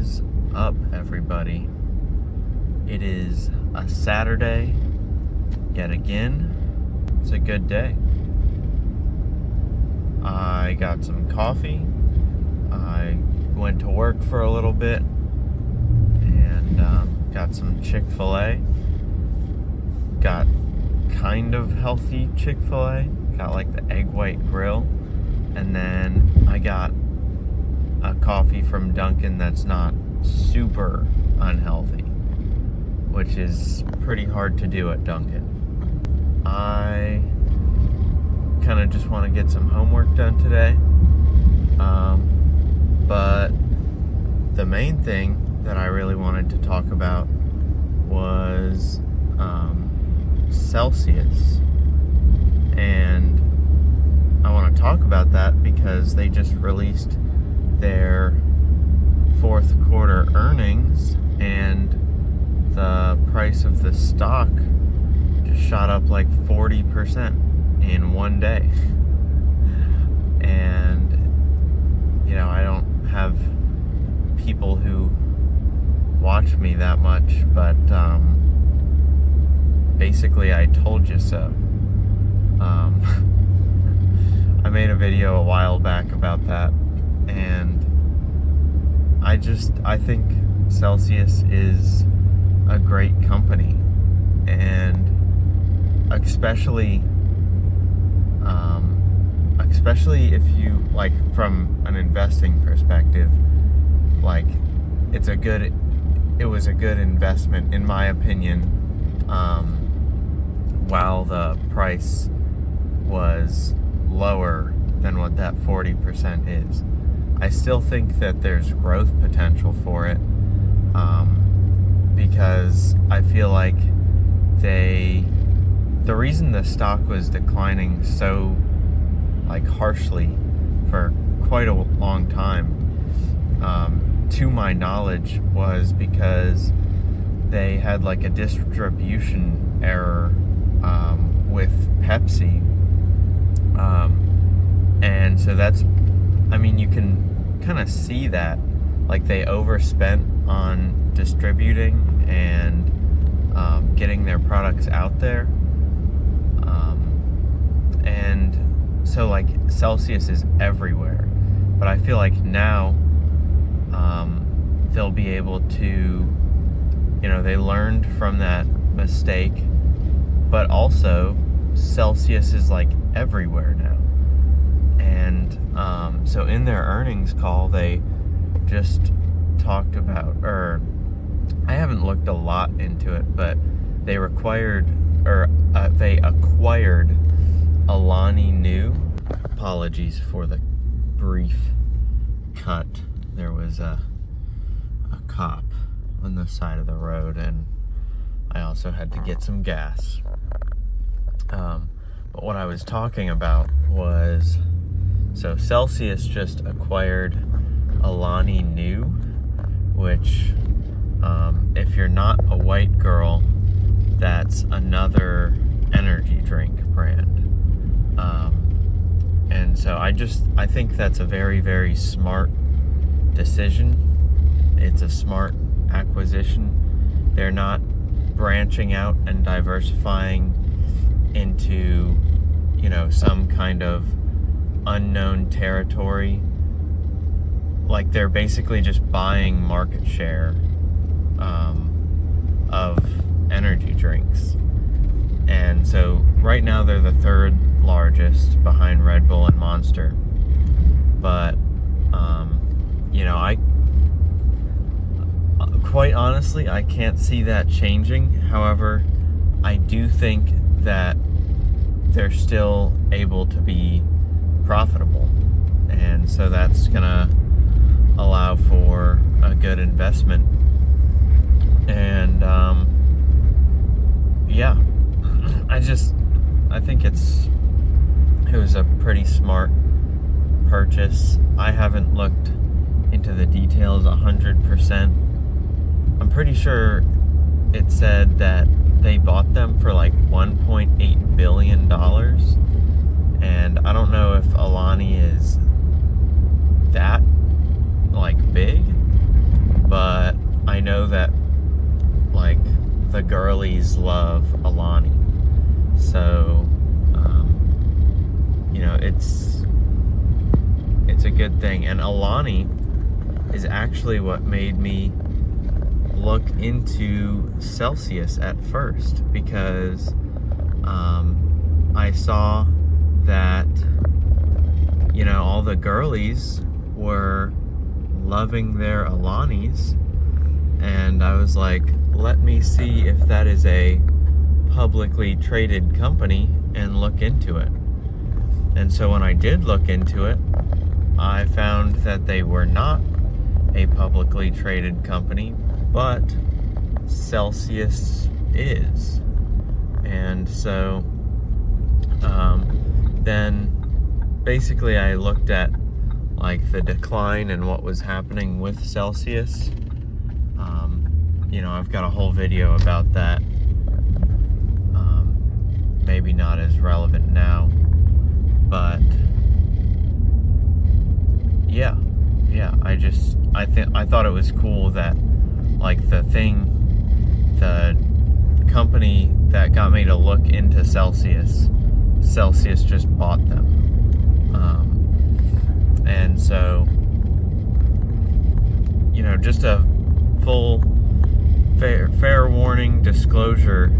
is up, everybody? It is a Saturday yet again. It's a good day. I got some coffee. I went to work for a little bit and got some Chick-fil-A. Got kind of healthy Chick-fil-A. Got like the egg white grill. And then I got a coffee from Dunkin' that's not super unhealthy, which is pretty hard to do at Dunkin'. I kind of just want to get some homework done today. But the main thing that I really wanted to talk about was Celsius. And I want to talk about that because they just released their fourth quarter earnings, and the price of the stock just shot up like 40% in one day. And, I don't have people who watch me that much, but basically I told you so. I made a video a while back about that, and I think Celsius is a great company, and especially if you, like, from an investing perspective, like, it was a good investment, in my opinion, while the price was lower than what that 40% is. I still think that there's growth potential for it, because I feel like the reason the stock was declining so harshly for quite a long time, to my knowledge, was because they had a distribution error with Pepsi, and so you can kind of see that they overspent on distributing and getting their products out there, and so Celsius is everywhere, but I feel like now they'll be able to, they learned from that mistake, but also Celsius is everywhere now. And so in their earnings call, they just talked about, or I haven't looked a lot into it, but they acquired Alani Nu. Apologies for the brief cut. There was a cop on the side of the road, and I also had to get some gas. But what I was talking about was, so Celsius just acquired Alani Nu, which, if you're not a white girl, that's another energy drink brand. And so I think that's a very, very smart decision. It's a smart acquisition. They're not branching out and diversifying into, some kind of unknown territory. They're basically just buying market share of energy drinks. And so right now they're the third largest behind Red Bull and Monster. But, quite honestly, I can't see that changing. However, I do think that they're still able to be profitable. And so that's going to allow for a good investment. And, I think it was a pretty smart purchase. I haven't looked into the details 100%. I'm pretty sure it said that they bought them for $1.8 billion. And I don't know if Alani is that big, but know that, like, the girlies love Alani. So, you know, it's a good thing. And Alani is actually what made me look into Celsius at first, because I saw that, you know, all the girlies were loving their Alanis, and I was like, let me see if that is a publicly traded company and look into it. And so when I did look into it, I found that they were not a publicly traded company, but Celsius is. And so then basically I looked at, like, the decline and what was happening with Celsius. You know, I've got a whole video about that. Maybe not as relevant now, but yeah, I thought it was cool that, like, the company that got me to look into Celsius just bought them. And so, you know, just a full fair warning disclosure,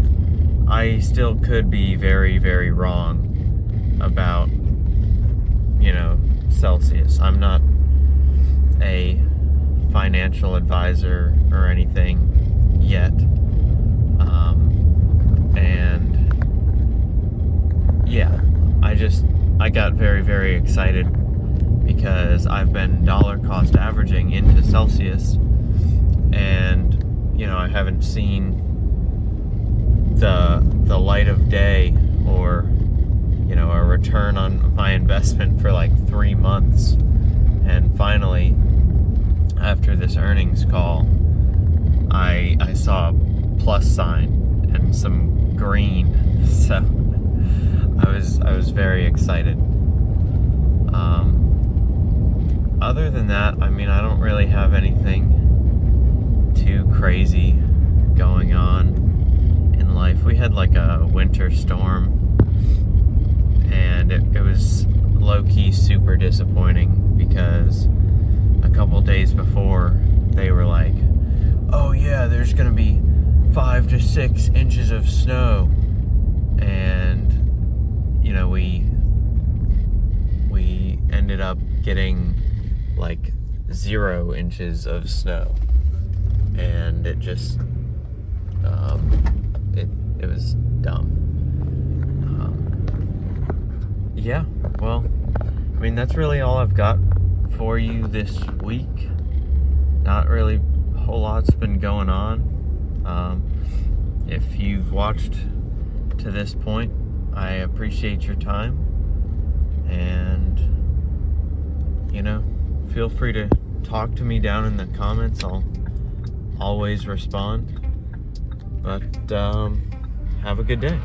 I still could be very, very wrong about, you know, Celsius. I'm not a financial advisor or anything yet. And yeah, I got very, very excited because I've been dollar cost averaging into Celsius, and, you know, I haven't seen the light of day, or, you know, a return on my investment for like 3 months. And finally, after this earnings call, I saw a plus sign and some green, so I was very excited. Other than that, I mean, I don't really have anything too crazy going on in life. We had like a winter storm, and it was low-key super disappointing, because a couple days before they were like, oh yeah, there's gonna be 5 to 6 inches of snow, and, you know, we ended up getting like 0 inches of snow, and it just it was dumb. Yeah, well, I mean, that's really all I've got for you this week. Not really a whole lot's been going on. If you've watched to this point, I appreciate your time, and, you know, feel free to talk to me down in the comments. I'll always respond. But have a good day.